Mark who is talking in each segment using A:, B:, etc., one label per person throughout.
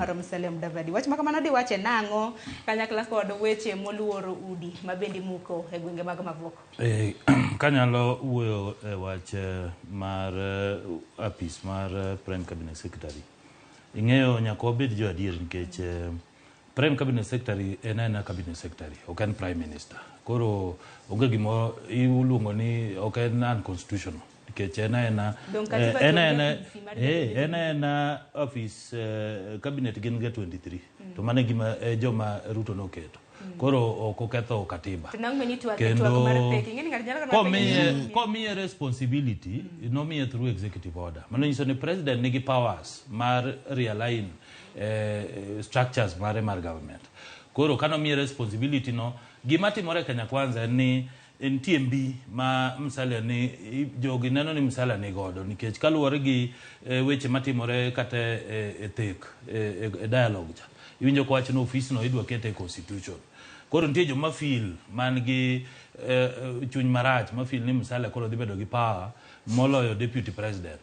A: mar Musalia Mudavadi. Wach ma kamano di wache nang'o kanyakla kod weche moluoro udi mabendi muko e gwenge mag Mavuoko.
B: Kanyalo wuoyo e wach mar apis mar Prime Cabinet Secretary. Ing'eyo nyaka wabed jo adier nikech Prime Cabinet Secretary en Cabinet Secretary, ok en Prime Minister. Koro onge gimo iluongo ni ok en unconstitutional. Nikech en office cabinet gin ge 23 to mane gima joma Ruto noketo. Koro ok oketho katiba. Komiye responsibility nomiye through executive order. Mano nyiso ni president nigi powers mar realign structures mar government. Koro kanomiye responsibility no, gima timore Kenya Kwanza ni TMB ma Musalia ni jogi neno ni Musalia ni godo nikech kaluwore gi weche matimore kata thek dialogue cha iwinjo ko wachno office no idwa kete constitution. Koro nitie joma feel man gi chuny marach ma feel ni Musalia koro dhi bedo gi power moloyo deputy president.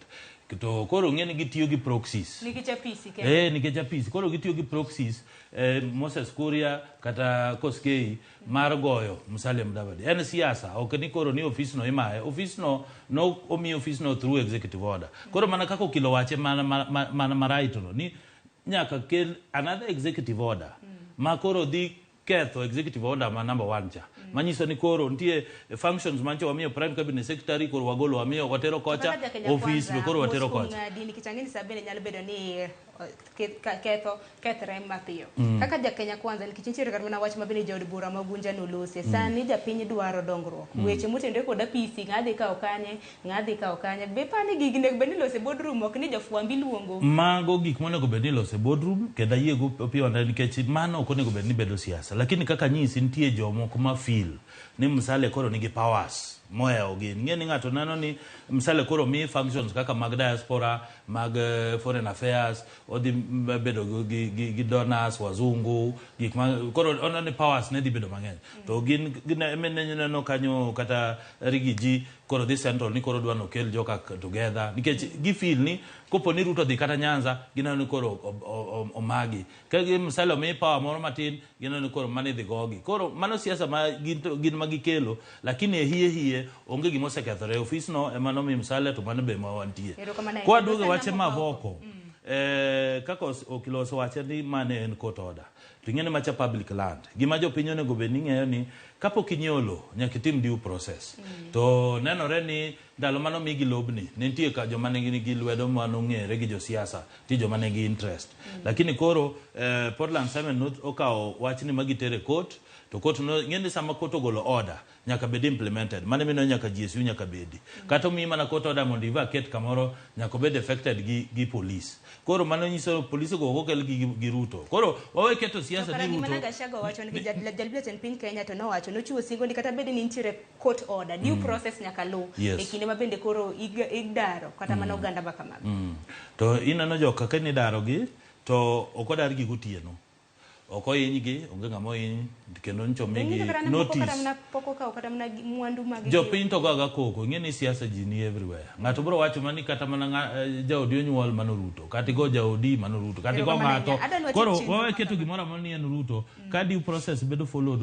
B: To koro ng'eni gitiyo gi proxies nikech apisi koro gitiyo gi proxies Moses Kuria kata Koskei mar goyo Musalia Mudavadi. En siasa ok ni koro ni office no imaye. Office no omi office no through executive order. Koro mana kako kilo wache mana maraito no ni nyaka kel another executive order ma koro di ketho executive order ma number 1 cha. Manyiso ni koro nitie functions mancho wamiyo Prime Cabinet Secretary koro wagolo wamiyo watero kocha office be koro watero kocha.
A: Dini kichangeni sabene nyalo bedo ni kethre mapiyo. Kaka ja Kenya Kwanza nikichinchire karmana wach mabene jod bura magunja nolose. Sani japiny dwaro dongruok. Weche motende kod apisi ng'adhi ka okanye. Be pani gigne bende lose boardroom ok ni jafwambi luongo.
B: Mago gik monego bedni lose boardroom kenda yiego piyo ndani nikech mano ok onego bedni bedo siasa. Lakini kaka nyisi nitie jomoko ma feel ni Musalia koro nigi powers moya ogin. Ng'eni ng'ato nano ni Musalia koro mi functions kaka mag diaspora, mag foreign affairs, odi bedo gi donors, wazungu, gik koro ona ni powers ne di bedo mang'eny. To gin no kanyo kata rigiji koro this central ni koro dwano kel joka together. Nikech gi feel ni kopo ni Ruto dhi kata Nyanza ginano ni koro omagi. Kagi Musalia mi power moro matin ginano ni koro mane dhi gogi. Koro mano siasa ma gin magikelo lakini hiye onge gimo sekethore office no emano mi Musalia to mano be ma wantie. Kwa duoge wache Mavuoko kaka okiloso wache ni mane en court order. Tingene macha public land. Gima jopiny onego bed ni ng'eyo ni kapok inyolo nyaka itim due process. To nenore ni ndalo mano migi lobni nitie ka joma nigi lwedo mano ng'ere gi josiasa ti joma nigi interest. Lakini koro Portland Seven okawo wachni magitere court to court no ng'eni sama court ogolo order nyaka bed implemented. Mane mino nyaka GSU nyaka bedi. Kata mi mana court order mondo ivaket kamoro nyaka bed affected gi police. Koro mano nyiso police go okel gi Ruto. Koro wawe keto siasa ni Ruto.
A: Mana gashago wacho ni jalblet en piny Kenya to no wacho no chiwo singo ni kata bed ni nitiere court order due process nyaka lu e kinde mabende koro igdaro kata mana oganda baka mag.
B: To inano joka ka ni daro gi to okodar gi gotieno. Oko yinygi onge ng'amo yiny kendo nchomegi notice jopiny to gaga koko ng'eni siasa ji ni everywhere. Ng'ato bro wacho mani kata mana jaodi onyuol mano Ruto kata go jaodi mano Ruto kata go ng'ato koro wawe keto gimoro amoni en Ruto ka due process bedo follow.